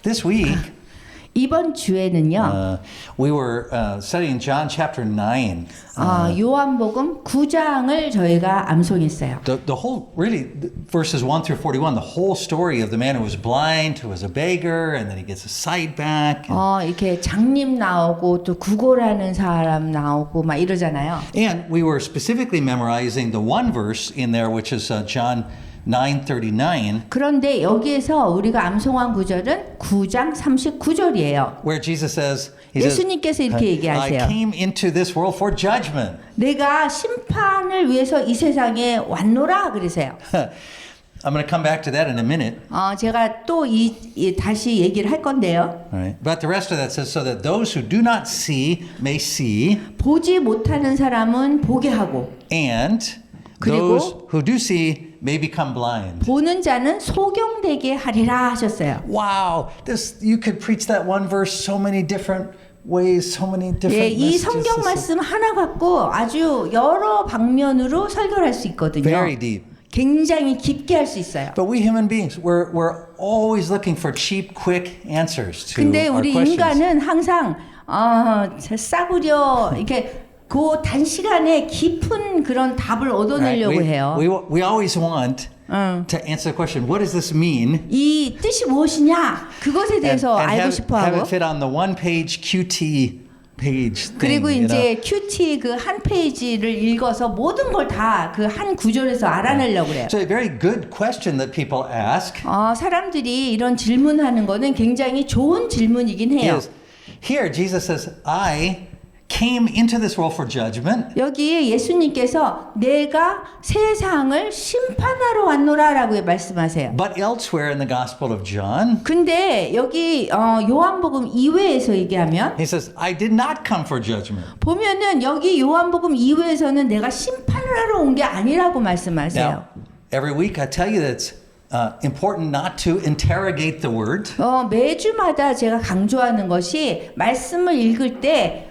This week, 이번 주에는요. we were studying John chapter 9. 요한복음 9장을 저희가 암송했어요. The whole, really, verses 1 through 41, the whole story of the man who was blind, who was a beggar, and then he gets his sight back. 이렇게 장님 나오고 또 구걸하는 사람 나오고 막 이러잖아요. And we were specifically memorizing the one verse in there, which is John 9:39. 그런데 여기에서 우리가 암송한 구절은 9장 39절이에요. Where Jesus says, he says, 예수님께서 이렇게 얘기하세요. I came into this world for judgment. 내가 심판을 위해서 이 세상에 왔노라 그러세요. I'm going to come back to that in a minute. 제가 또 다시 얘기를 할 건데요. Right. But the rest of that says, so that those who do not see may see, 보지 못하는 사람은 보게 하고 and 그리고 those who do see may become blind. 보는 자는 소경되게 하리라 하셨어요. Wow, this you could preach that one verse so many different ways, so many different 예, 이 messages. 성경 말씀 하나 갖고 아주 여러 방면으로 설교를 할 수 있거든요. Very deep. 굉장히 깊게 할 수 있어요. But we human beings, we're always looking for cheap, quick answers to 근데 our 우리 questions. 인간은 항상 싸구려 이렇게 그 단시간에 깊은 그런 답을 얻어내려고 Right? 해요. We always want to answer the question, what does this mean? 이 뜻이 무엇이냐? 그것에 대해서 알고 have 싶어하고 it fit on the one page QT page thing. 그리고 you know? 이제 큐티 그 한 페이지를 읽어서 모든 걸 다 그 한 구절에서 알아내려고 그래요. So a very good question that people ask 사람들이 이런 질문하는 거는 굉장히 좋은 질문이긴 해요. is, here Jesus says, I came into this world for judgment. 여기 예수님께서 내가 세상을 심판하러 왔노라라고 말씀하세요. But elsewhere in the Gospel of John, 근데 여기 요한복음 2회에서 얘기하면 he says, I did not come for judgment. 보면은 여기 요한복음 2회에서는 내가 심판을 하러 온 게 아니라고 말씀하세요. Now, every week I tell you that it's important not to interrogate the word. 매주마다 제가 강조하는 것이 말씀을 읽을 때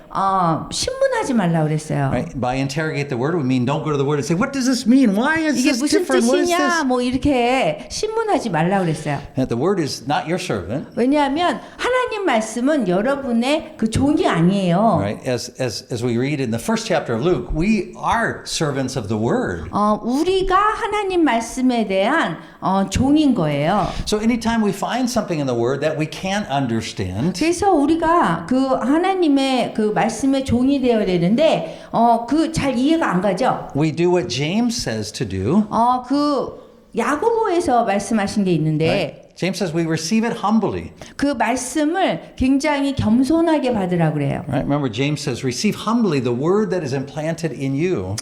신문하지 말라 그랬어요. Right? By interrogate the word, we mean don't go to the word and say, what does this mean? Why is 이게 this 무슨 different? What is 뜻이냐 this? 뭐 이렇게 신문하지 말라 그랬어요. And the word is not your servant. 왜냐하면 하나님 말씀은 여러분의 그 종이 아니에요. Right? As we read in the first chapter of Luke, we are servants of the word. 우리가 하나님 말씀에 대한 종인 거예요. So anytime we find something in the word that we can't understand, 그래서 우리가 그 하나님의 그 말씀의 종이 되어야 되는데 그 잘 이해가 안 가죠. we do what James says to do. 그 야고보에서 말씀하신 게 있는데 Right? James says we receive it humbly. 그 말씀을 굉장히 겸손하게 받으라 그래요. Right? Remember, James says, receive humbly the word that is implanted in you.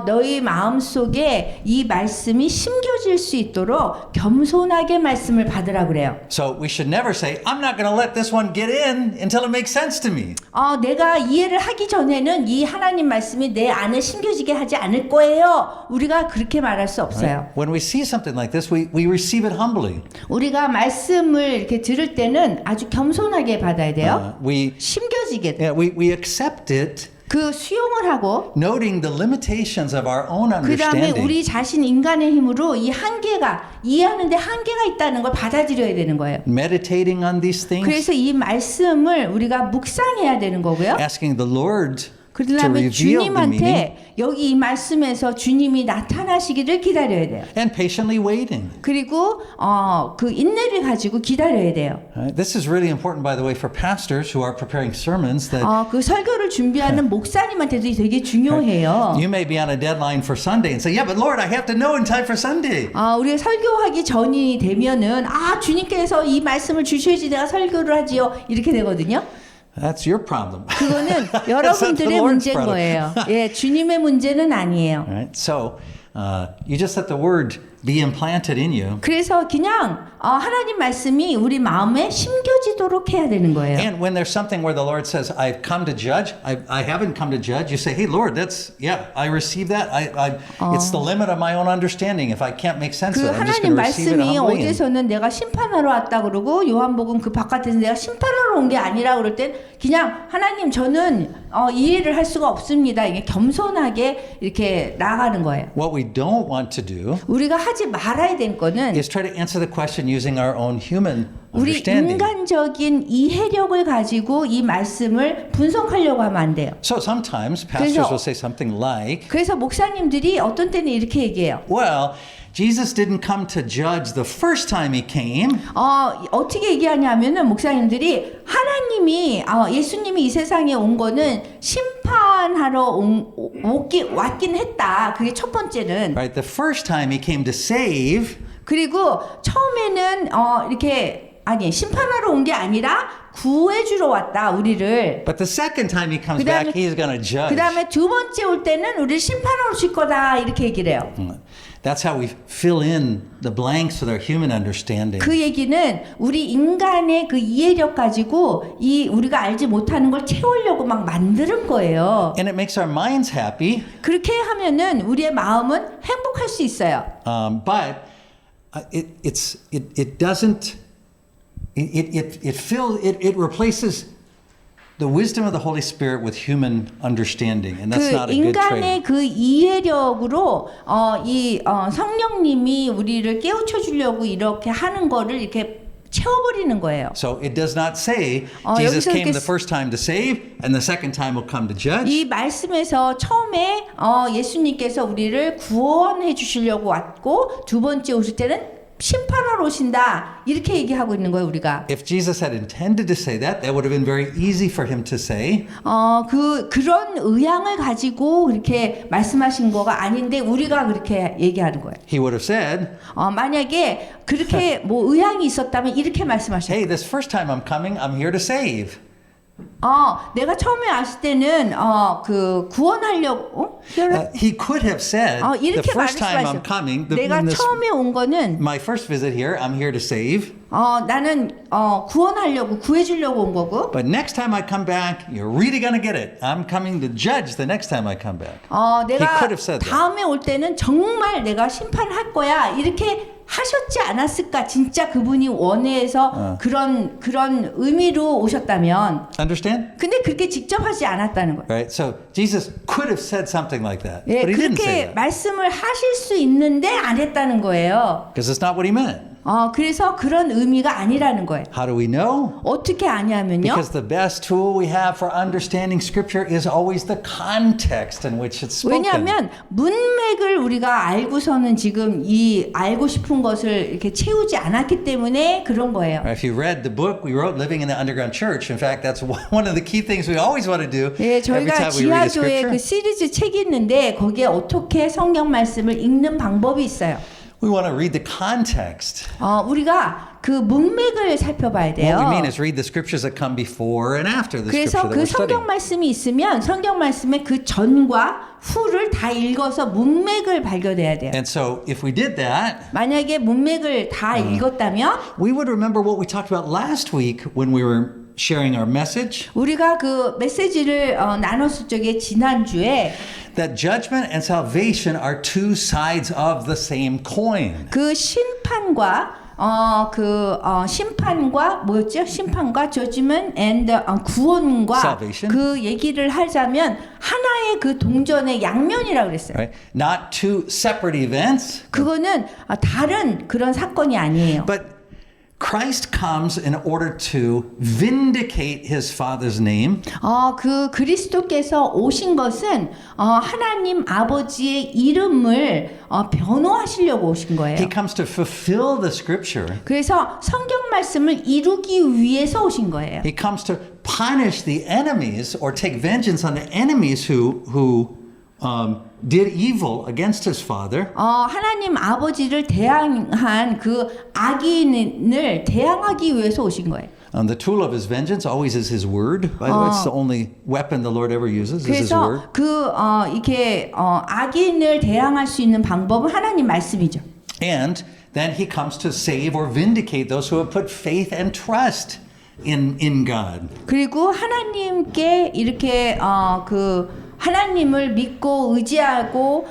너희 마음 속에 이 말씀이 심겨질 수 있도록 겸손하게 말씀을 받으라 그래요. So we should never say, I'm not going to let this one get in until it makes sense to me. 내가 이해를 하기 전에는 이 하나님 말씀이 내 안에 심겨지게 하지 않을 거예요. 우리가 그렇게 말할 수 없어요. Right? When we see something like this, we receive it humbly. 우리가 말씀을 이렇게 들을 때는 아주 겸손하게 받아야 돼요. 심겨지게 돼. We accept it, 그 수용을 하고 noting the limitations of our own 그 다음에 understanding. 우리 자신 인간의 힘으로 이 한계가 이해하는데 한계가 있다는 걸 받아들여야 되는 거예요. Meditating on these things, 그래서 이 말씀을 우리가 묵상해야 되는 거고요. asking the Lord to 그다음에 reveal the meaning, 주님한테 여기 이 말씀에서 주님이 나타나시기를 기다려야 돼요. and patiently waiting. 그리고 그 인내를 가지고 기다려야 돼요. Right? This is really important, by the way, for pastors who are preparing sermons. That 그 설교를 준비하는 목사님한테도 되게 중요해요. you may be on a deadline for Sunday and say, "Yeah, but Lord, I have to know in time for Sunday." 우리가 설교하기 전이 되면은 주님께서 이 말씀을 주셔야지 내가 설교를 하지요. 이렇게 되거든요. That's your problem. 그거는 That's not the 여러분들의 Lord's 문제인 problem. 거예요. 예, 주님의 문제는 아니에요. Right? So you just let the word be implanted in you. 그래서 그냥 하나님 말씀이 우리 마음에 심겨지도록 해야 되는 거예요. And when there's something where the Lord says, "I've come to judge," I haven't come to judge. You say, "Hey, Lord, I receive that. It's the limit of my own understanding. If I can't make sense 그 of it, I'm just 하나님 going to receive it 말씀이 humbly." 어디서는 내가 심판하러 왔다 그러고 요한복음 그 바깥에서 내가 심판하러 온 게 아니라 그럴 땐 그냥 하나님 저는 이해를 할 수가 없습니다. 이게 겸손하게 이렇게 나아가는 거예요. What we don't want to do 우리가 하지 하지 말아야 될 거는 is try to answer the question using our own human 우리 understanding. 인간적인 이해력을 가지고 이 말씀을 분석하려고 하면 안 돼요. So sometimes pastors 그래서- will say something like, 그래서 목사님들이 어떤 때는 이렇게 얘기해요. well, Jesus didn't come to judge the first time he came. 어떻게 얘기하냐면은 목사님들이 하나님이 예수님이 이 세상에 온 거는 심판하러 왔긴 했다. 그게 첫 번째는. Right? The first time he came to save, 그리고 처음에는 이렇게 아니 심판하러 온 게 아니라 구해주러 왔다 우리를. but the second time he comes back, he's going to judge. 그 다음에 두 번째 올 때는 우리를 심판하러 오실 거다 이렇게 얘기를 해요. That's how we fill in the blanks with our human understanding. 그 얘기는 우리 인간의 그 이해력 가지고 이 우리가 알지 못하는 걸 채우려고 막 만드는 거예요. And it makes our minds happy, 그렇게 하면은 우리의 마음은 행복할 수 있어요. but it doesn't. It replaces the wisdom of the Holy Spirit with human understanding, and that's 그 not a good 인간의 trade. 그 이해력으로 성령님이 우리를 깨우쳐 주려고 이렇게 하는 거를 이렇게 채워버리는 거예요. So it does not say Jesus 여기서 came 이렇게 the first time to save, and the second time will come to judge. 이 말씀에서 처음에 예수님께서 우리를 구원해 주시려고 왔고 두 번째 오실 때는 심판하러 오신다 이렇게 얘기하고 있는 거예요 우리가. If Jesus had intended to say that, that would have been very easy for him to say. 그런 의향을 가지고 그렇게 말씀하신 거가 아닌데 우리가 그렇게 얘기하는 거예요. He would have said, 만약에 그렇게 뭐 의향이 있었다면 이렇게 말씀하셨어요. hey, this first time I'm coming, I'm here to save. 내가 처음에 왔을 때는 그 구원하려고 He could have said, the 이렇게 first time I'm 말씀하셨어요. coming, 내가 처음에 온 거는 my first visit here, I'm here to save. 나는 구원하려고 구해주려고 온 거고. But next time I come back, you're really going to get it. I'm coming to judge the next time I come back. 내가 He could have said that. 다음에 올 때는 정말 내가 심판할 거야 이렇게 하셨지 않았을까? 진짜 그분이 원해서 그런 의미로 오셨다면. Understand? 근데 그렇게 직접 하지 않았다는 거예요. Right? So Jesus could have said something like that. 예, But he didn't say 그렇게 that. 말씀을 하실 수 있는데 안 했다는 거예요. Because it's not what he meant. 그래서 그런 의미가 아니라는 거예요. How do we know? 어떻게 아냐면요. Because the best tool we have for understanding Scripture is always the context in which it's spoken. 왜냐하면 문맥을 우리가 알고서는 지금 이 알고 싶은 것을 이렇게 채우지 않았기 때문에 그런 거예요. If you read the book we wrote, Living in the Underground Church, in fact, that's one of the key things we always want to do 예, every 저희가 time we read a 지하교회 Scripture. 그 시리즈 책이 있는데 거기에 어떻게 성경 말씀을 읽는 방법이 있어요. We want to read the context. 우리가 그 문맥을 살펴봐야 돼요. What we mean is read the scriptures that come before and after the 그래서 scripture that 그 we're studying. 성경 말씀이 있으면 성경 말씀의 그 전과 후를 다 읽어서 문맥을 발견해야 돼요. And so if we did that, 만약에 문맥을 다 읽었다면 we would remember what we talked about last week when we were sharing our message, 우리가 그 메시지를 나눴을 적에 지난주에 that judgment and salvation are two sides of the same coin. 그 심판과 심판과 뭐였죠? 심판과 judgment and 구원과 Salvation. 그 얘기를 하자면 하나의 그 동전의 양면이라고 그랬어요. Right? Not two separate events, 그거는 다른 그런 사건이 아니에요. but Christ comes in order to vindicate his Father's name. 그 그리스도께서 오신 것은 하나님 아버지의 이름을 변호하시려고 오신 거예요. He comes to fulfill the scripture. 그래서 성경 말씀을 이루기 위해서 오신 거예요. He comes to punish the enemies or take vengeance on the enemies who did evil against his father. 하나님 아버지를 대항한 그 악인을 대항하기 위해서 오신 거예요. The tool of his vengeance always is his word. By the way, it's the only weapon the Lord ever uses is his word. 그래서 이렇게 악인을 대항할 수 있는 방법은 하나님 말씀이죠. And then he comes to save or vindicate those who have put faith and trust in God. 그리고 하나님께 이렇게 하나님을 믿고 의지하고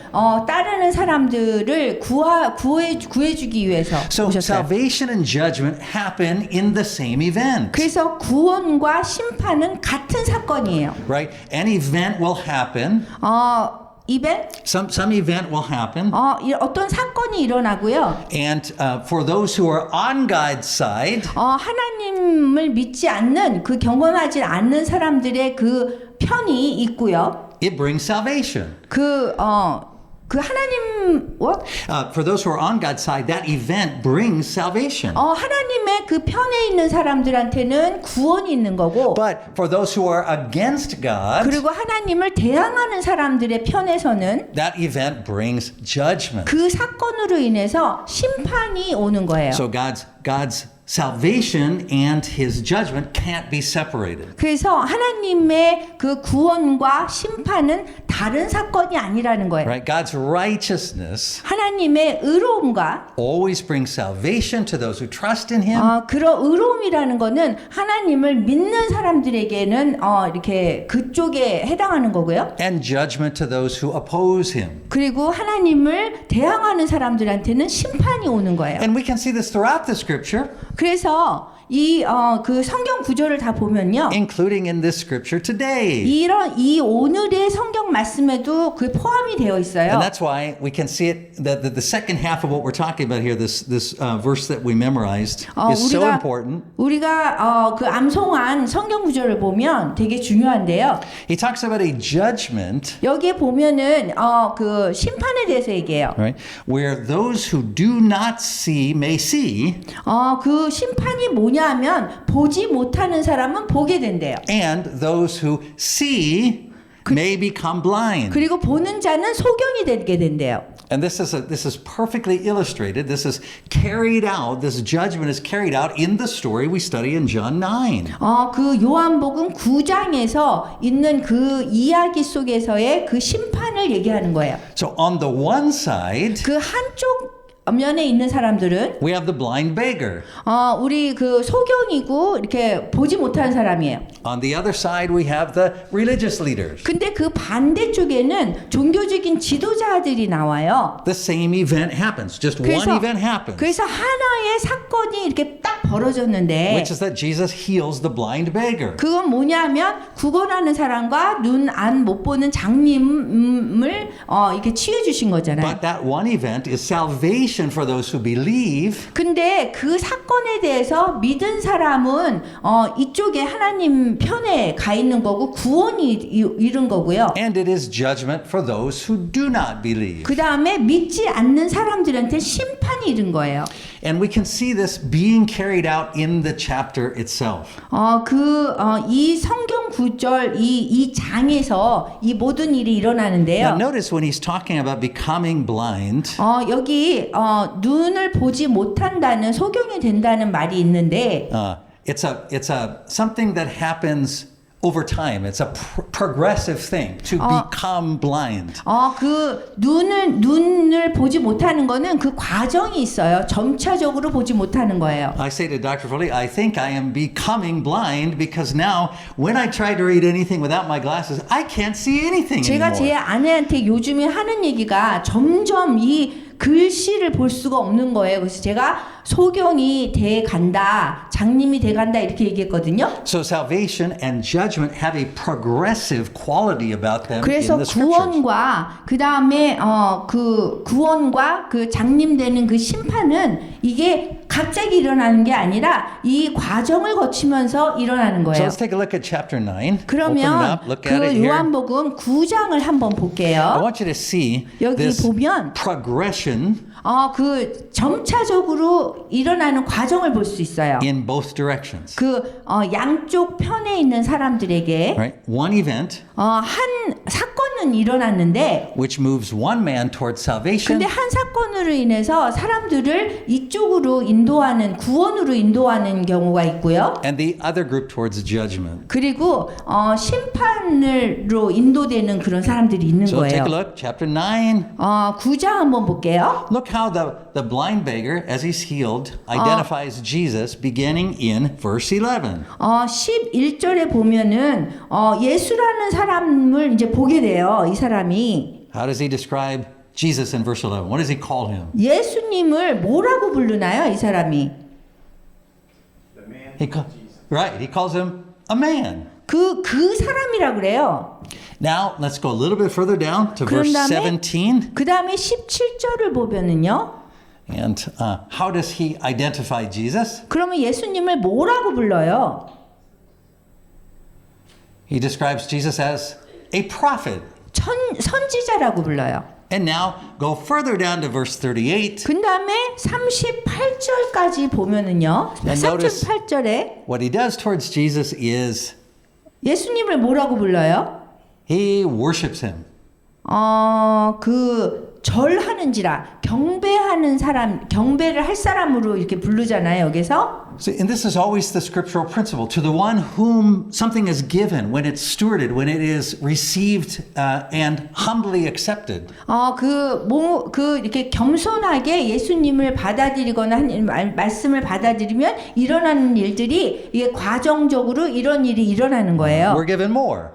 따르는 사람들을 구해주기 위해서 So 오셨어요. salvation and judgment happen in the same event. 그래서 구원과 심판은 같은 사건이에요. Right? An event will happen. 이벤트, some event will happen. 어떤 사건이 일어나고요. And for those who are on God's side, 하나님을 믿지 않는 그 경건하지 않는 사람들의 그 편이 있고요. it brings salvation. 그 하나님 For those who are on God's side, that event brings salvation. 하나님의 그 편에 있는 사람들한테는 구원이 있는 거고. But for those who are against God, 그리고 하나님을 대항하는 사람들의 편에서는 that event brings judgment. 그 사건으로 인해서 심판이 오는 거예요. So God's salvation and his judgment can't be separated. 그래서 하나님의 그 구원과 심판은 다른 사건이 아니라는 거예요. Right? God's righteousness 하나님의 의로움과 always brings salvation to those who trust in him. 그런 의로움이라는 거는 하나님을 믿는 사람들에게는 이렇게 그쪽에 해당하는 거고요. And judgment to those who oppose him. 그리고 하나님을 대항하는 사람들한테는 심판이 오는 거예요. And we can see this throughout the scripture, 그래서 그 성경 구절을 다 보면요. including in this scripture today. 이 오늘의 성경 말씀에도 그 포함이 되어 있어요. And that's why we can see it, that the second half of what we're talking about here, this verse that we memorized, is so important. 우리가 그 암송한 성경 구절을 보면 되게 중요한데요. He talks about a judgment, 여기에 보면은 그 심판에 대해서 얘기해요. right, where those who do not see may see, 그 심판이 뭐냐 하면 보지 못하는 사람은 보게 된대요. and those who see may become blind. 그리고 보는 자는 소경이 되게 된대요. And this is perfectly illustrated. This is carried out. This judgment is carried out in the story we study in John 9. 그 요한복음 9장에서 있는 그 이야기 속에서의 그 심판을 얘기하는 거예요. So on the one side, 그 한쪽 면에 있는 사람들은 we have the blind beggar. 우리 그 소경이고 이렇게 보지 못하는 사람이에요. On the other side, we have the religious leaders. 근데 그 반대쪽에는 종교적인 지도자들이 나와요. The same event happens. Just one event happens, 그래서 하나의 사건이 이렇게 딱 벌어졌는데 which is that Jesus heals the blind beggar. 그건 뭐냐면 구걸하는 사람과 눈 안 못 보는 장님을 이렇게 치유해 주신 거잖아요. But that one event is salvation for those who believe. 근데 그 사건에 대해서 믿은 사람은 이쪽에 하나님 편에 가 있는 거고 구원이 이룬 거고요. And it is judgment for those who do not believe. 그 다음에 믿지 않는 사람들한테 심판이 이른 거예요. And we can see this being carried out in the chapter itself. 이 성경 구절 이 장에서 이 모든 일이 일어나는데요. Now notice when he's talking about becoming blind, 여기 눈을 보지 못한다는 소경이 된다는 말이 있는데 it's a something that happens over time. It's a progressive thing to become blind. 그 눈을 보지 못하는 거는 그 과정이 있어요. 점차적으로 보지 못하는 거예요. I say to Dr. Foley, I think I am becoming blind because now when I try to read anything without my glasses, I can't see anything 제가 anymore. 제 아내한테 요즘에 하는 얘기가 점점 이 글씨를 볼 수가 없는 거예요. 그래서 제가 소경이 돼 간다, 장님이 돼 간다 이렇게 얘기했거든요. So salvation and judgment have a progressive quality about them 그래서 in the scriptures. 구원과 그 다음에 그 구원과 그 장님 되는 그 심판은 이게 갑자기 일어나는 게 아니라 이 과정을 거치면서 일어나는 So 거예요. let's take a look at chapter 9. Open it 그러면 up, look at it 그 here. 요한복음 9장을 한번 I 볼게요. want you to see 여기 this 보면 progression 그 점차적으로 일어나는 과정을 볼 수 있어요. in both directions. 그 양쪽 편에 있는 사람들에게 Right? One event 한 사건은 일어났는데 which moves one man towards salvation, 근데 한 사건으로 인해서 사람들을 이쪽으로 인도하는 구원으로 인도하는 경우가 있고요. and the other group towards judgment. 그리고 심판으로 인도되는 그런 사람들이 있는 So take a 거예요. look, chapter 9. 9장 한번 볼게요. Look how the blind beggar, as he's healed, identifies Jesus beginning in verse 11. 11절에 보면은 예수라는 사람을 이제 보게 돼요. 이 사람이 How does he describe Jesus in verse 11? What does he call him? 예수님을 뭐라고 부르나요? 이 사람이 He calls him a man. 그 사람이라 그래요. Now let's go a little bit further down to verse 그런 다음에 17. 그 다음에 17절을 보면은요. And how does he identify Jesus? 그러면 예수님을 뭐라고 불러요? He describes Jesus as a prophet. 선지자라고 불러요. And now go further down to verse 38. 그 다음에 38절까지 보면은요. And notice 38절에 what he does towards Jesus is 예수님을 뭐라고 불러요? he worships him. 그 절하는지라 경배하는 사람, 경배를 할 사람으로 이렇게 부르잖아요, 여기서. See, and this is always the scriptural principle. To the one whom something is given, when it's stewarded, when it is received and humbly accepted. 이렇게 겸손하게 예수님을 받아들이거나 말씀을 받아들이면 일어나는 일들이 이게 과정적으로 이런 일이 일어나는 거예요. We're given more.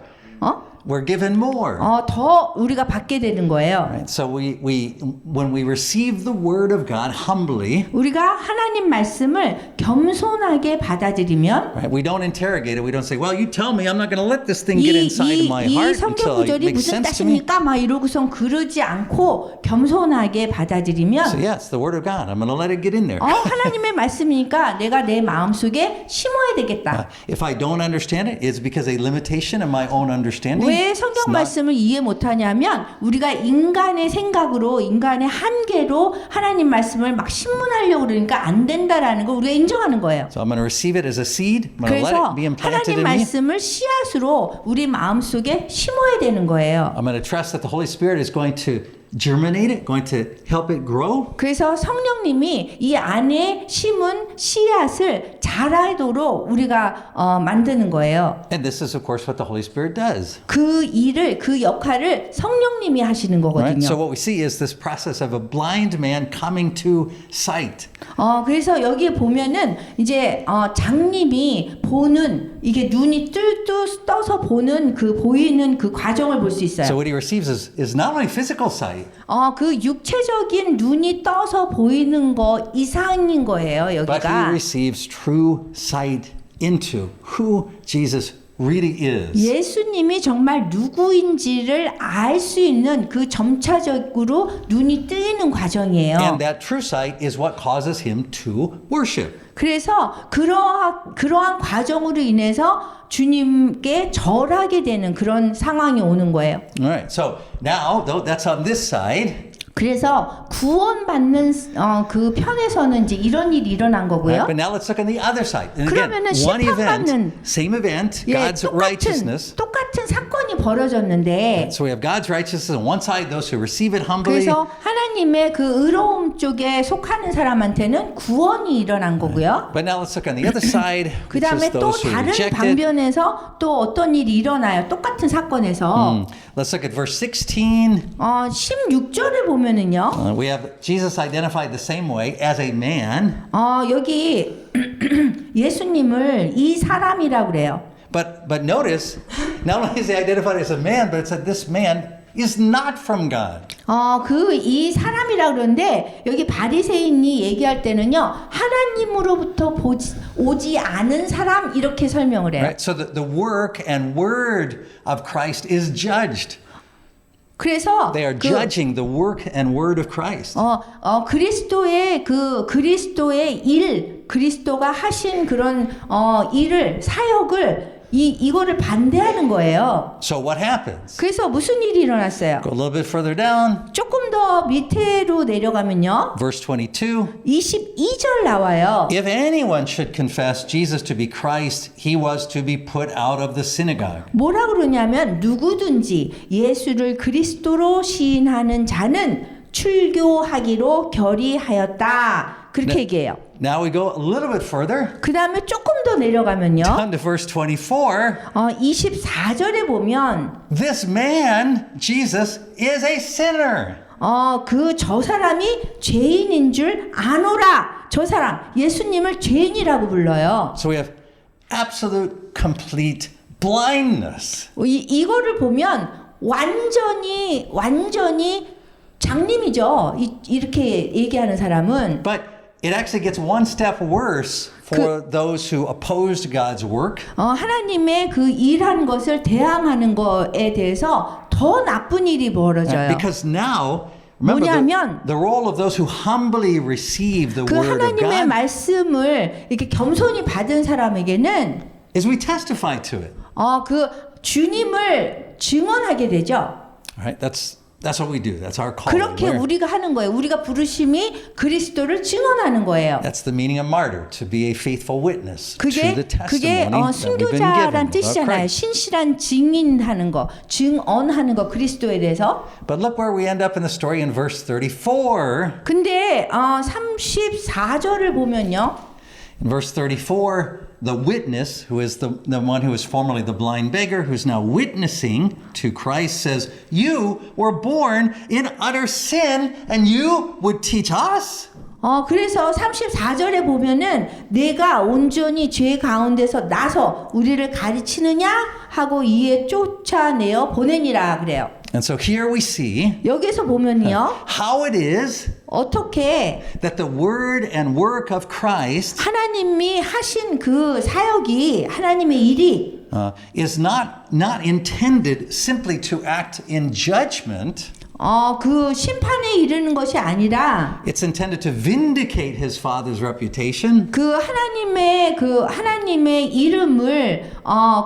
We're given more. 더 우리가 받게 되는 거예요. Right? So when we receive the word of God humbly, 우리가 하나님 말씀을 겸손하게 받아들이면 right? We don't interrogate it. We don't say, "Well, you tell me. I'm not going to let this thing get inside of my 이 heart 성경 until it 구절이 makes 무슨 sense to me." 뜻입니까? 막 이러고선 그러지 않고 겸손하게 So 받아들이면 yes, the word of God. I'm going to let it get in there. 하나님의 말씀이니까 내가 내 마음속에 심어야 되겠다. If I don't understand it, it's because a limitation in my own understanding. 왜 성경 말씀을 이해 못하냐면 우리가 인간의 생각으로 인간의 한계로 하나님 말씀을 막 신문하려고 그러니까 안 된다라는 걸 우리가 인정하는 거예요. So I'm going to receive it as a seed. I'm going to let 그래서 it be implanted 하나님 in me. 말씀을 씨앗으로 우리 마음속에 심어야 되는 거예요. I'm going to trust that the Holy Spirit is going to germinate it, going to help it grow. 그래서 성령님이 이 안에 심은 씨앗을 자라도록 우리가 만드는 거예요. And this is, of course, what the Holy Spirit does. 그 역할을 성령님이 하시는 Right? So 거거든요. what we see is this process of a blind man coming to sight. 그래서 여기에 보면은 이제 장님이 보는 이게 눈이 뚫뚫 떠서 보는 그 보이는 그 과정을 볼 수 So 있어요. what he receives is not only physical sight, 그 육체적인 눈이 떠서 보이는 거 이상인 거예요, but he 여기가. receives true sight into who Jesus really is. 예수님이 정말 누구인지를 알 수 있는 그 점차적으로 눈이 뜨이는 과정이에요. And that true sight is what causes him to worship. 그래서 그러한 과정으로 인해서 주님께 절하게 되는 그런 상황이 오는 거예요. All right. So now, though that's on this side, 그래서 구원받는 그 편에서는 이제 이런 일이 일어난 거고요. right? But now let's look on the other side. And again, 그러면은 one event, 심판받는 same event, God's righteousness. 똑같은 사건이 벌어졌는데 So we have God's righteousness on one side, those who receive it humbly. 그래서 하나님의 그 의로움 쪽에 속하는 사람한테는 구원이 일어난 거고요. But now let's look on the other side, 그 which 다음에 is 또 those who 다른 reject it. 방면에서 또 어떤 일이 일어나요. 똑같은 사건에서 Let's look at verse 16. 16절에 보면은요. We have Jesus identified the same way as a man, 여기 예수님을 이 사람이라고 그래요. but notice, not only is he identified as a man, but it said this man is not from God. 이 사람이라고 그러는데 여기 바리새인이 얘기할 때는요. 하나님으로부터 오지 않은 사람 이렇게 설명을 해요. Right? So the work and word of Christ is judged. 그래서 They are judging the work and word of Christ. 그리스도의 그리스도가 하신 그런 일을 사역을 이거를 반대하는 거예요. So what happens? 그래서 무슨 일이 일어났어요? Go a little bit further down, 조금 더 밑으로 내려가면요. verse 22. 22절 나와요. If anyone should confess Jesus to be Christ, he was to be put out of the synagogue. 뭐라 그러냐면 누구든지 예수를 그리스도로 시인하는 자는 출교하기로 결의하였다. 그렇게 얘기해요. Now we go a little bit further, 그 다음에 조금 더 내려가면요. down to verse 24. 24절에 보면 This man, Jesus, is a sinner. 저 사람이 죄인인 줄 아노라. 저 사람 예수님을 죄인이라고 불러요. So we have absolute, complete blindness. 이거를 보면 완전히 장님이죠. 이렇게 얘기하는 사람은. But it actually gets one step worse for those who opposed God's work. 하나님의 그 일한 것을 대항하는 거에 대해서 더 나쁜 일이 벌어져요. Because now, remember 뭐냐면 the role of those who humbly receive the 그 word of 하나님의 God 말씀을 이렇게 겸손히 받은 사람에게는 is we testify to it. 그 주님을 증언하게 되죠. Right? That's what we do. That's our call. 그렇게 우리가 하는 거예요. 우리가 부르심이 그리스도를 증언하는 거예요. That's the meaning of martyr, to be a faithful witness to 그게 the testimony that we've been 순교자란 given about 뜻이잖아요. Christ. 신실한 증인하는 거, 증언하는 거 그리스도에 대해서. But look where we end up in the story in verse 34. 근데 34절을 보면요. In verse 34, the witness, who is the one who was formerly the blind beggar, who's now witnessing to Christ, says, "You were born in utter sin, and you would teach us?" 그래서 34절에 보면은 내가 온전히 죄 가운데서 나서 우리를 가르치느냐 하고 이에 쫓아내어 보내니라 그래요. And so here we see 여기서 보면요. how it is 어떻게 that the word and work of Christ 하나님이 하신 그 사역이 하나님의 일이 is not intended simply to act in judgment. 그 심판에 이르는 것이 아니라 It's intended to vindicate his father's reputation. 그 하나님의 이름을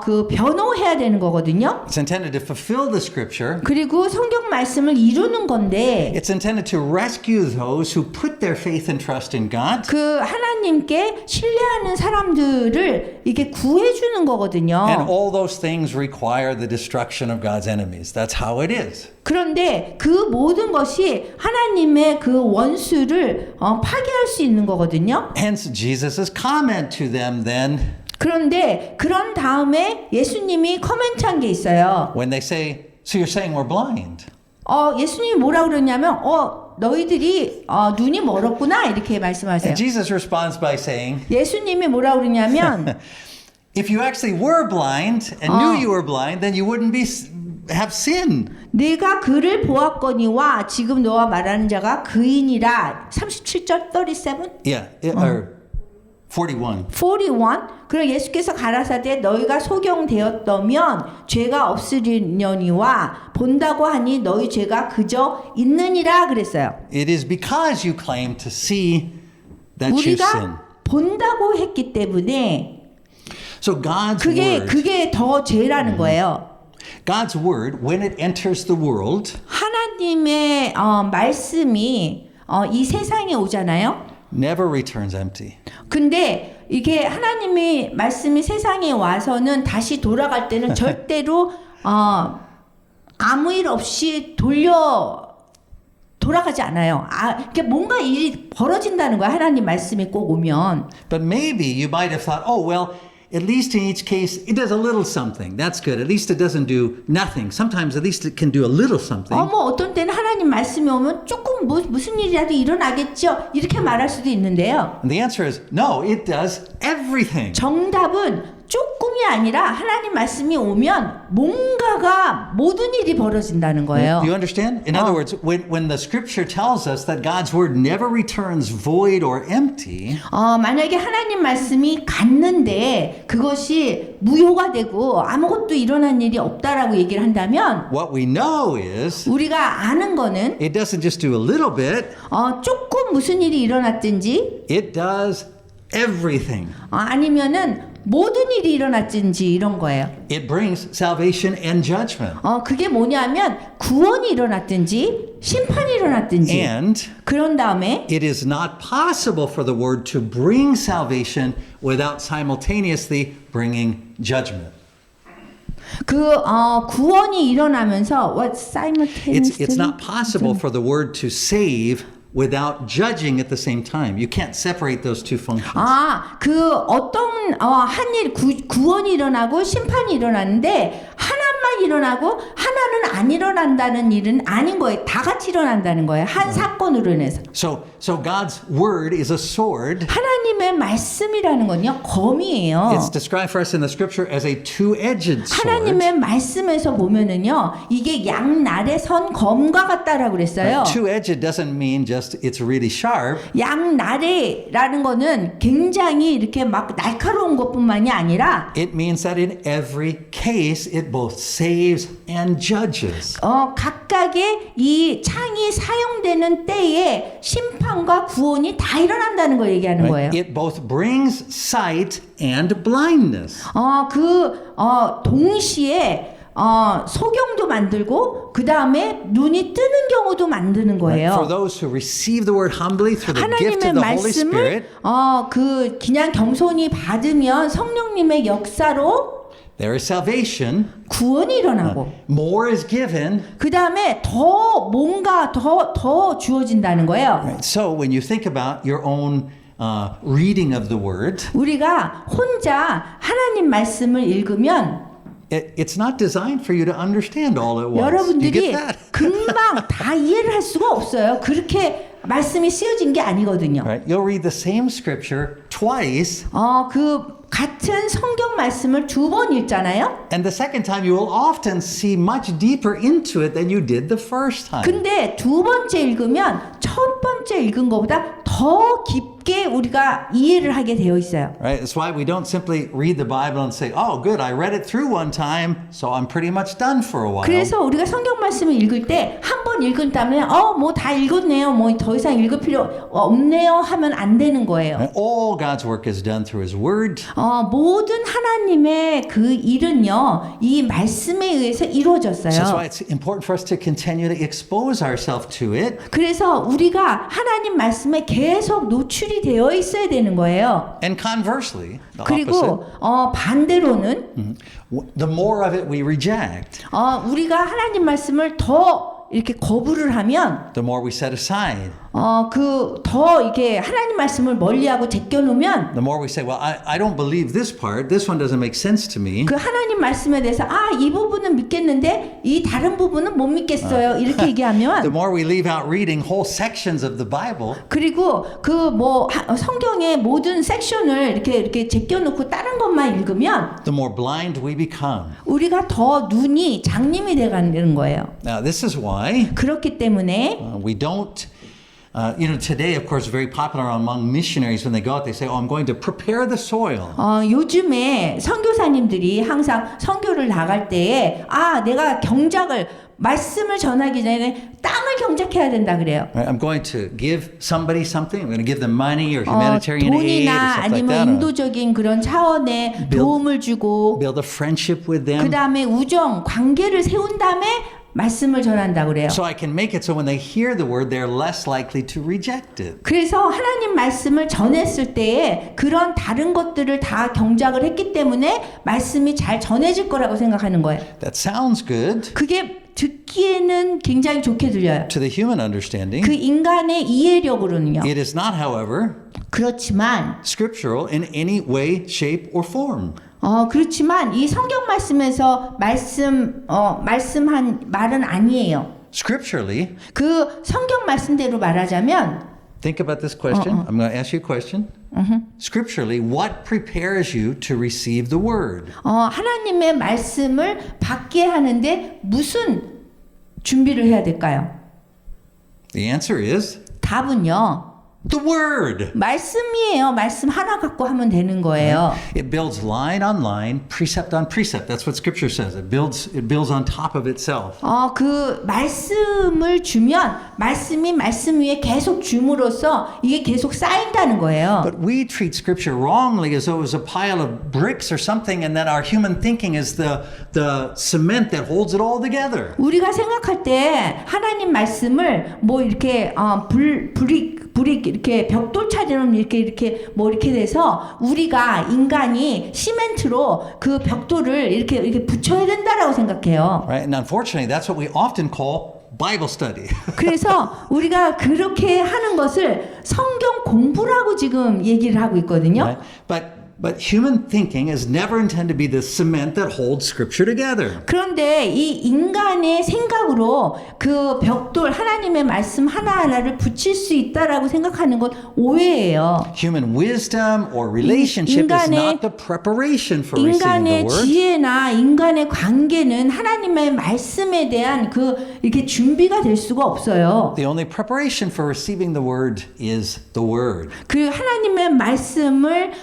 그 변호해야 되는 거거든요. It's intended to fulfill the scripture. 그리고 성경 말씀을 이루는 건데 It's intended to rescue those who put their faith and trust in God. 그 하나님께 신뢰하는 사람들을 이렇게 구해주는 거거든요. And all those things require the destruction of God's enemies. That's how it is. 그런데 그 모든 것이 하나님의 그 원수를 파괴할 수 있는 거거든요. Hence Jesus' comment to them then 그런데 그런 다음에 예수님이 코멘트한 게 있어요. when they say, "So you're saying we're blind?" 예수님이 뭐라 그러냐면 너희들이 눈이 멀었구나 이렇게 말씀하세요. And Jesus responds by saying, 예수님이 뭐라 그러냐면 "If you actually were blind and knew you were blind, then you wouldn't have sin." 내가 그를 보았거니와 지금 너와 말하는 자가 그인이라. 37절 37? Yeah, or 41. 41. 그럼 예수께서 가라사대 너희가 소경되었다면 죄가 없으려니와 본다고 하니 너희 죄가 그저 있느니라 그랬어요. It is because you claim to see that you sin. 우리가 본다고 했기 때문에 So God's word, 그게 더 죄라는 거예요. God's word, when it enters the world, 하나님의 말씀이 이 세상에 오잖아요. never returns empty. 근데 이게 하나님의 말씀이 세상에 와서는 다시 돌아갈 때는 절대로 아무 일 없이 돌아가지 않아요. 이게 뭔가 일이 벌어진다는 거야. 하나님 말씀이 꼭 오면. But maybe you might have thought, oh, well, at least in each case, it does a little something. That's good. At least it doesn't do nothing. Sometimes at least it can do a little something. 어떤 때는 하나님 말씀이 오면 조금 무슨 일이라도 일어나겠죠. 이렇게 말할 수도 있는데요. And the answer is, no, it does everything. 정답은 조금이 아니라 하나님 말씀이 오면 뭔가가 모든 일이 벌어진다는 거예요. Do you understand? In other words, when the scripture tells us that God's word never returns void or empty, 만약에 하나님 말씀이 갔는데 그것이 무효가 되고 아무것도 일어난 일이 없다라고 얘기를 한다면 what we know is 우리가 아는 거는 it doesn't just do a little bit, 조금 무슨 일이 일어났든지 it does everything. 아니면은 모든 일이 일어났든지 이런 거예요. It brings salvation and judgment. 그게 뭐냐면 구원이 일어났든지 심판이 일어났든지 And 그런 다음에 it is not possible for the word to bring salvation without simultaneously bringing judgment. 구원이 일어나면서 what simultaneously It's not possible for the word to save without judging at the same time. You can't separate those two functions. 어떤 한 일 구원이 일어나고 심판이 일어나는데 하나만 하나만 일어나고 하나는 안 일어난다는 일은 아닌 거예요. 다 같이 일어난다는 거예요. 한 사건으로 인해서. So God's word is a sword. 하나님의 말씀이라는 건요, 검이에요. It's described for us in the scripture as a two-edged sword. 하나님의 말씀에서 보면은요, 이게 양날의 선 검과 같다라고 그랬어요. Two-edged doesn't mean just it's really sharp. 양날의라는 거는 굉장히 이렇게 막 날카로운 것뿐만이 아니라 It means that in every case it both saves and judges. 각각의 이 창이 사용되는 때에 심판과 구원이 다 일어난다는 걸 얘기하는 거예요. It both brings sight and blindness. 동시에 소경도 만들고 그 다음에 눈이 뜨는 경우도 만드는 거예요. For those who receive the word humbly through the gift 하나님의 of the Holy Spirit, 말씀을 그냥 겸손히 받으면 성령님의 역사로 there is salvation. 구원이 일어나고 More is given. 그 다음에 더 뭔가 더 주어진다는 거예요. So when you think about your own reading of the word, 우리가 혼자 하나님 말씀을 읽으면 it's not designed for you to understand all at once. You 여러분들이 get that? 금방 다 이해를 할 수가 없어요. 그렇게 말씀이 쓰여진 게 아니거든요. Right? You'll read the same scripture twice. 그 같은 성경 말씀을 두 번 읽잖아요. And the second time you will often see much deeper into it than you did the first time. 근데 두 번째 읽으면 첫 번째 읽은 것보다 더 깊게 우리가 이해를 하게 되어 있어요. Right? That's why we don't simply read the Bible and say, "Oh, good, I read it through one time, so I'm pretty much done for a while." 그래서 우리가 성경 말씀을 읽을 때 한 번 읽은 다음에 뭐 다 읽었네요. 뭐 더 이상 읽을 필요 없네요 하면 안 되는 거예요. And all God's work is done through His Word. 모든 하나님의 그 일은요, 이 말씀에 의해서 So that's 이루어졌어요. why it's important for us to continually expose ourselves to it. 그래서 우리가 하나님 말씀에 계속 노출이 되어 있어야 되는 거예요. And conversely, the opposite, 그리고 반대로는 the more of it we reject, 우리가 하나님 말씀을 더 이렇게 거부를 하면 the more we set aside. 더 이게 하나님 말씀을 멀리하고 제껴놓으면 The more we say, well, I don't believe this part. This one doesn't make sense to me. 그 하나님 말씀에 대해서 이 부분은 믿겠는데 이 다른 부분은 못 믿겠어요. 이렇게 The 얘기하면 more we leave out reading whole sections of the Bible, 그리고 성경의 모든 섹션을 이렇게 제껴놓고 다른 것만 읽으면 the more blind we become. 우리가 더 눈이 장님이 돼가는 거예요. Now, this is why 그렇기 때문에 we don't. Today, of course, very popular among missionaries when they go out, they say, "Oh, I'm going to prepare the soil." 요즘에 선교사님들이 항상 선교를 나갈 때에 내가 말씀을 전하기 전에 땅을 경작해야 된다 그래요. Right? I'm going to give somebody something. I'm going to give them money or humanitarian aid or 돈이나 something like 아니면 that. Or 인도적인 그런 차원의 도움을 주고 build a friendship with them. 그 다음에 우정, 관계를 세운 다음에 말씀을 전한다 그래요. So I can make it so when they hear the word, they're less likely to reject it. 그래서 하나님 말씀을 전했을 때에 그런 다른 것들을 다 경작을 했기 때문에 말씀이 잘 전해질 거라고 생각하는 거예요. That sounds good 그게 듣기에는 굉장히 좋게 들려요. to the human understanding. 그 인간의 이해력으로는요. It is not, however, 그렇지만 scriptural in any way, shape, or form. 그렇지만 이 성경 말씀에서 말씀한 말은 아니에요. Scripturally, 그 성경 말씀대로 말하자면 think about this question. I'm going to ask you a question. Scripturally, what prepares you to receive the word? 하나님의 말씀을 받게 하는데 무슨 준비를 해야 될까요? The answer is 답은요. the word. 말씀이에요. 말씀 하나 갖고 하면 되는 거예요. It builds line on line, precept on precept. That's what Scripture says. It builds on top of itself. 그 말씀을 주면 말씀이 말씀 위에 계속 줌으로써 이게 계속 쌓인다는 거예요. But we treat Scripture wrongly as though it was a pile of bricks or something, and that our human thinking is the cement that holds it all together. 우리가 생각할 때 하나님 말씀을 이렇게 불이 이렇게 벽돌처럼 이렇게 돼서 우리가 인간이 시멘트로 그 벽돌을 이렇게 붙여야 된다라고 생각해요. Right? And unfortunately, that's what we often call Bible study. 그래서 우리가 그렇게 하는 것을 성경 공부라고 지금 얘기를 하고 있거든요. Right? But But human thinking is never intended to be the cement that holds Scripture together. 그런데 이 인간의 생각으로 그 벽돌 하나님의 말씀 하나하나를 붙일 수 있다라고 생각하는 건 오해예요. Human wisdom or relationship is not the preparation for receiving the 인간의 word. 지혜나 인간의 관계는 하나님의 말씀에 대한 그 이렇게 준비가 될 수가 없어요. The only preparation for receiving the word is the word. 그 하나님의 말씀을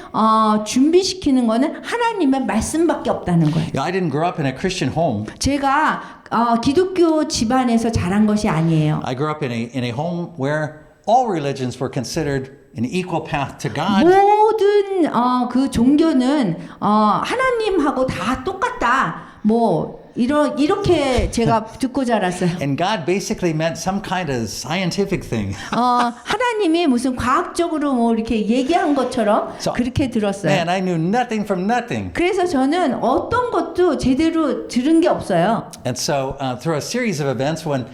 준비시키는 거는 하나님의 말씀밖에 없다는 거예요. I didn't grow up in a Christian home. 제가 기독교 집안에서 자란 것이 아니에요. I grew up in a home where all religions were considered an equal path to God. 모든 그 종교는 하나님하고 다 똑같다. 뭐 이렇게 제가 듣고 자랐어요. And God basically meant some kind of scientific thing. 하나님이 무슨 과학적으로 뭐 이렇게 얘기한 것처럼 So, 그렇게 들었어요. Man, I knew nothing from nothing. 그래서 저는 어떤 것도 제대로 들은 게 없어요. And so through a series of events when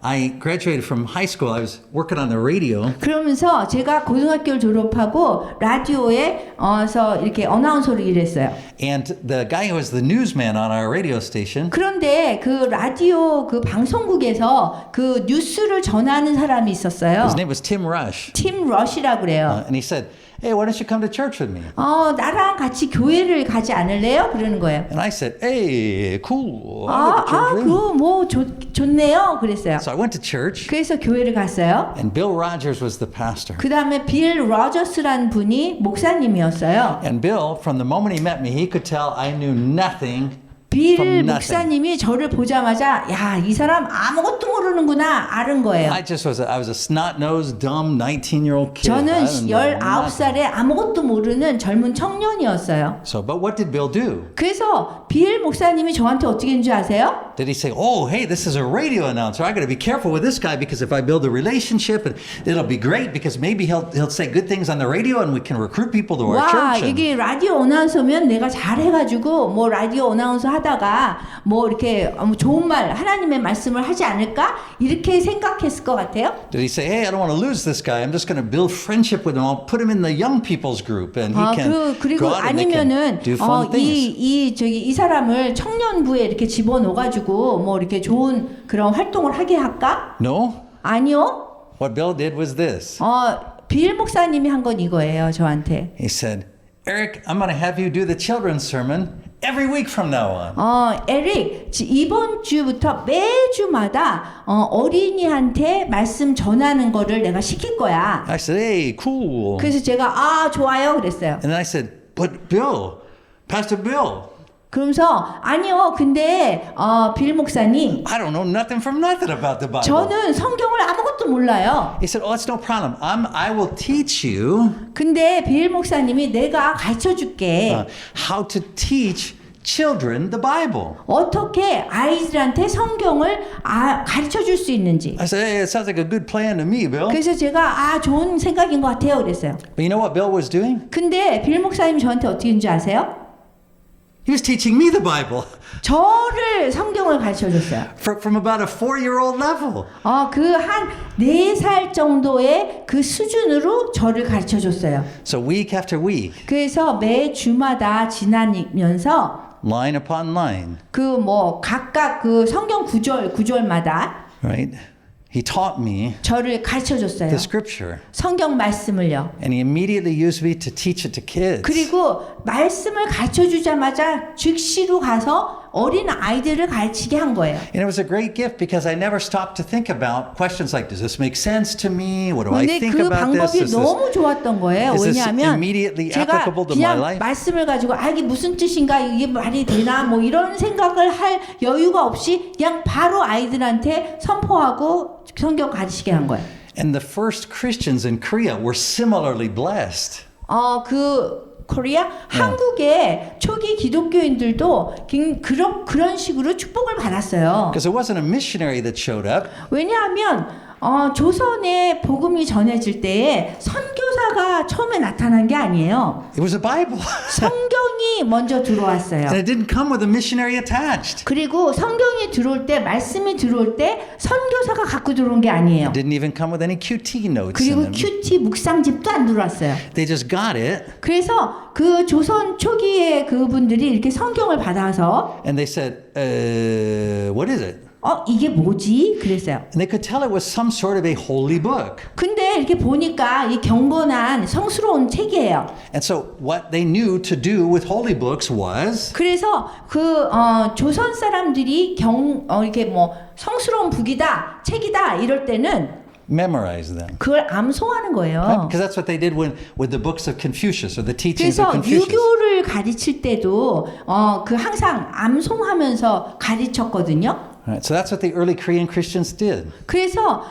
I graduated from high school, I was working on the radio. 그러면서 제가 고등학교를 졸업하고 라디오에서 이렇게 어나운서로 일했어요. And the guy who was the newsman on our radio station, 그런데 그 라디오 그 방송국에서 그 뉴스를 전하는 사람이 있었어요. his name was Tim Rush. 팀 러시라고 그래요. And he said, hey, why don't you come to church with me? 나랑 같이 교회를 가지 않을래요? 그러는 거예요. And I said, hey, cool. I'll go to church with you. 그거 뭐 좋네요. 그랬어요. So I went to church, 그래서 교회를 갔어요. and Bill Rogers was the pastor. 그 다음에 빌 로저스라는 분이 목사님이었어요. And Bill, from the moment he met me, he could tell I knew nothing 빌 from nothing. 목사님이 저를 보자마자 야, 이 사람 아무것도 모르는구나 알은 거예요. I was a snot-nosed, dumb 19-year-old kid. I 저는 didn't know nothing. 19살에 아무것도 모르는 젊은 청년이었어요. So, but what did Bill do? 그래서 빌 목사님이 저한테 어떻게 했는지 아세요? Did he say, oh, hey, this is a radio announcer. I got to be careful with this guy because if I build a relationship, it'll be great because maybe he'll say good things on the radio and we can recruit people to our 와, church. And 이게 라디오 어나운서면 내가 잘해가지고 뭐 라디오 어나운서 하다가 뭐 이렇게 좋은 말 하나님의 말씀을 하지 않을까 이렇게 생각했을 것 같아요. did he say, hey, I don't want to lose this guy. I'm just going to build friendship with him. I'll put him in the young people's group and he can 그리고 go out and they can 아니면은 do fun things. 이 사람을 청년부에 이렇게 집어넣어가지고 뭐 이렇게 좋은 그런 활동을 하게 할까? No. 아니요. What Bill did was this. 빌 목사님이 한 건 이거예요, 저한테. He said, Eric, I'm going to have you do the children's sermon every week from now on. 에릭, 이번 주부터 매주마다 어린이한테 말씀 전하는 거를 내가 시킬 거야. I said, hey, cool. 그래서 제가 좋아요 그랬어요. And then I said, but Bill, Pastor Bill, 그러면서 아니요, 근데 빌 목사님, I don't know nothing from nothing about the Bible. 저는 성경을 아무것도 몰라요. He said, oh, it's no problem. I will teach you 근데 빌 목사님이 내가 가르쳐 줄게. how to teach children the Bible. 어떻게 아이들한테 성경을 가르쳐 줄 수 있는지. I said, hey, it sounds like a good plan to me, Bill. 그래서 제가 좋은 생각인 것 같아요 그랬어요. But you know what Bill was doing? 근데 빌 목사님이 저한테 어떻게 했는지 아세요? He was teaching me the Bible 저를 성경을 가르쳐 줬어요. from about a 4-year-old level. 그 한 4살 정도의 그 수준으로 저를 가르쳐 줬어요. So week after week, 그래서 매 주마다 지나면서 line upon line, 그 뭐 각각 그 성경 구절마다 right? He taught me 저를 가르쳐 줬어요. the scripture. 성경 말씀을요. And he immediately used me to teach it to kids. 그리고 말씀을 가르쳐 주자마자 즉시로 가서 어린 아이들을 가르치게 한 거예요. And it was a great gift because I never stopped to think about questions like, does this make sense to me? What do I 근데 think 그 about this? 방법이 Is this 너무 좋았던 거예요. is this 왜냐하면 immediately 제가 applicable to my 그냥 life? 말씀을 가지고 이게 무슨 뜻인가 이게 말이 되나 뭐 이런 생각을 할 여유가 없이 그냥 바로 아이들한테 선포하고 성경 가르치게 한 거예요. And the first Christians in Korea were similarly blessed. 코리아 한국의 초기 기독교인들도 그런 식으로 축복을 받았어요. Because it wasn't a missionary that showed up. 왜냐하면 조선에 복음이 전해질 때에 선교사가 처음에 나타난 게 아니에요. It was a Bible. 성경이 먼저 들어왔어요. And it didn't come with a missionary attached. 그리고 성경이 들어올 때, 말씀이 들어올 때 선교사가 갖고 들어온 게 아니에요. It didn't even come with any QT notes in 그리고 them. 큐티 묵상집도 안 들어왔어요. They just got it 그래서 그 조선 초기에 그분들이 이렇게 성경을 받아서 and they said, what is it? 이게 뭐지? 그랬어요. And they could tell it was some sort of a holy book. 근데 이렇게 보니까 이 경건한 성스러운 책이에요. And so what they knew to do with holy books was 그래서 조선 사람들이 이렇게 뭐 성스러운 북이다, 책이다 이럴 때는 memorize them. 그걸 암송하는 거예요. Because that's what they did with the books of Confucius or the teachings 그래서 of Confucius. 유교를 가르칠 때도 그 항상 암송하면서 가르쳤거든요. Right, so that's what the early Korean Christians did. 그래서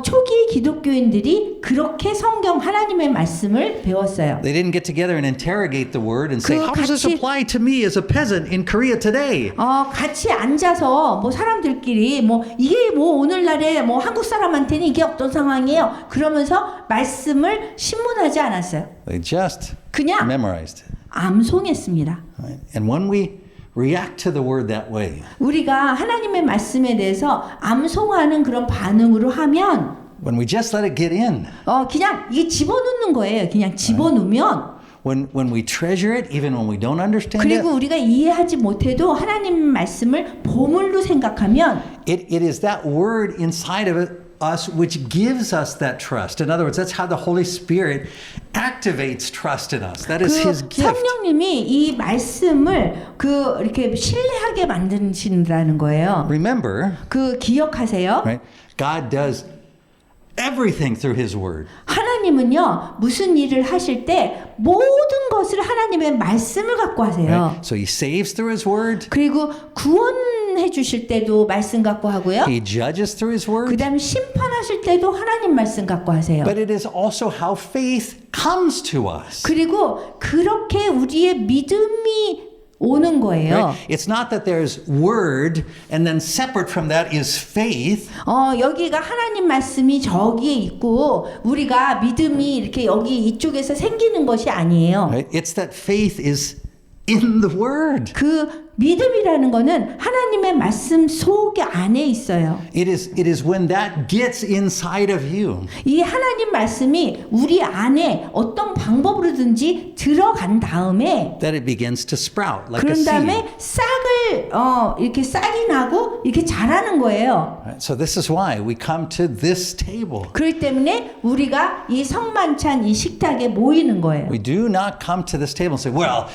초기 기독교인들이 그렇게 성경 하나님의 말씀을 배웠어요. They didn't get together and interrogate the word and say, 그 how does this 같이- apply to me as a peasant in Korea today? 같이 앉아서 뭐 사람들끼리 뭐 이게 뭐 오늘날에 뭐 한국 사람한테는 이게 어떤 상황이에요. 그러면서 말씀을 신문하지 않았어요. They just 그냥 memorized it. 암송했습니다. Right? And when we react to the word that way, 우리가 하나님의 말씀에 대해서 암송하는 그런 반응으로 하면 when we just let it get in, 그냥 이게 집어넣는 거예요. 그냥 집어넣으면 when we treasure it, even when we don't understand 그리고 it, 우리가 이해하지 못해도 하나님 말씀을 보물로 생각하면 it is that word inside of it, us which gives us that trust. In other words, that's how the Holy Spirit activates trust in us. That is His 그 gift. 성령님이 이 말씀을 이렇게 신뢰하게 만드신다는 거예요. Remember, 그 기억하세요. right? God does everything through His word. 하나님은요 무슨 일을 하실 때 모든 것을 하나님의 말씀을 갖고 하세요. Right? So He saves through His word. 그리고 구원해 주실 때도 말씀 갖고 하고요. He judges through His word. 그다음에 심판하실 때도 하나님 말씀 갖고 하세요. But it is also how faith comes to us. 그리고 그렇게 우리의 믿음이 오는 거예요. Right? It's not that there's word and then separate from that is faith. 여기가 하나님 말씀이 저기에 있고 우리가 믿음이 이렇게 여기 이쪽에서 생기는 것이 아니에요. Right? It's that faith is in the word. 그 믿음이라는 거는 하나님의 말씀 속 안에 있어요. It is when that gets inside of you. 이 하나님 말씀이 우리 안에 어떤 방법으로든지 들어간 다음에 That it begins to sprout like a 그런 seed. 다음에 싹을 이렇게 싹이 나고 이렇게 자라는 거예요. Right? So this is why we come to this table. 그렇기 때문에 우리가 이 성만찬 이 식탁에 모이는 거예요. We do not come to this table and say, well,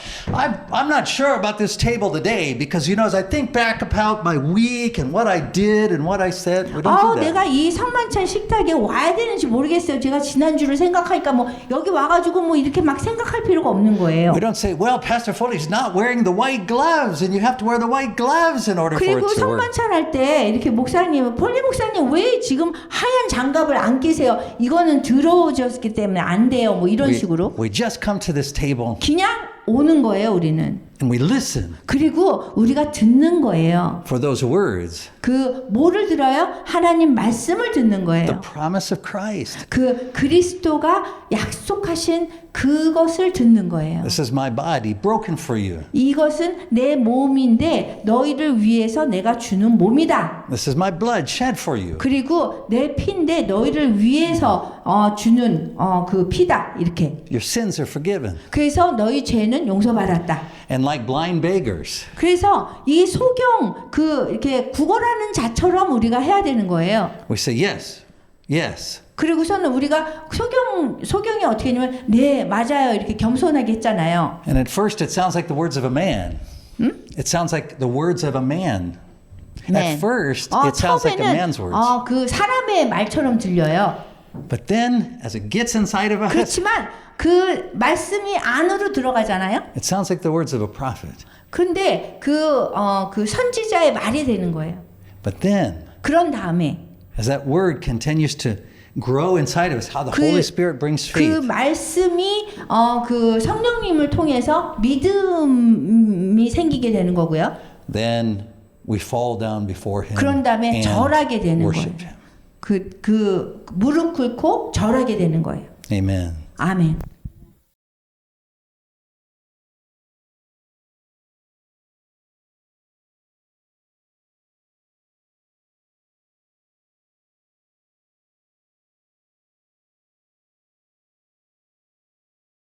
I'm not sure about this table today because, as I think back about my week and what I did and what I said, we don't do that. 내가 이 성만찬 식탁에 와야 되는지 모르겠어요. 제가 지난주를 생각하니까 뭐 여기 와가지고 뭐 이렇게 막 생각할 필요가 없는 거예요. We don't say, well, Pastor Foley's not wearing the white gloves and you have to wear the white gloves in order for 그리고 it to work. 성만찬 할 때 이렇게 목사님, 폴리 목사님 왜 지금 하얀 장갑을 안 끼세요? 이거는 더러워졌기 때문에 안 돼요. 뭐 이런 식으로. We just come to this table 그냥 오는 거예요, 우리는. and we listen 그리고 우리가 듣는 거예요. for those words, 그 뭐를 들어요? 하나님 말씀을 듣는 the 거예요. promise of Christ. 그 그리스도가 약속하신 그것을 듣는 거예요. This is my body broken for you. 이것은 내 몸인데 너희를 위해서 내가 주는 몸이다. This is my blood shed for you. 그리고 내 피인데 너희를 위해서 주는 그 피다. 이렇게. Your sins are forgiven. 그래서 너희 죄는 용서받았다. And like blind beggars, 그래서 이 소경 이렇게 구걸하는 자처럼 우리가 해야 되는 거예요. we say, yes, yes. 그리고서는 우리가 소경이 어떻게 했냐면 네 맞아요 이렇게 겸손하게 했잖아요. And at first it sounds like the words of a man. It sounds like the words of a man. 네. At first it sounds like a man's words. 그 사람의 말처럼 들려요. But then as it gets inside of us, 그렇지만 그 말씀이 안으로 들어가잖아요. it sounds like the words of a prophet. 근데 그 선지자의 말이 되는 거예요. But then 그런 다음에 as that word continues to grow inside of us, how the Holy Spirit brings 그 faith. 말씀이 그 성령님을 통해서 믿음이 생기게 되는 거고요. Then we fall down before Him 그런 다음에 and 절하게 되는 worship 거예요. Him. 그 무릎 꿇고 절하게 되는 거예요. Amen. 아멘.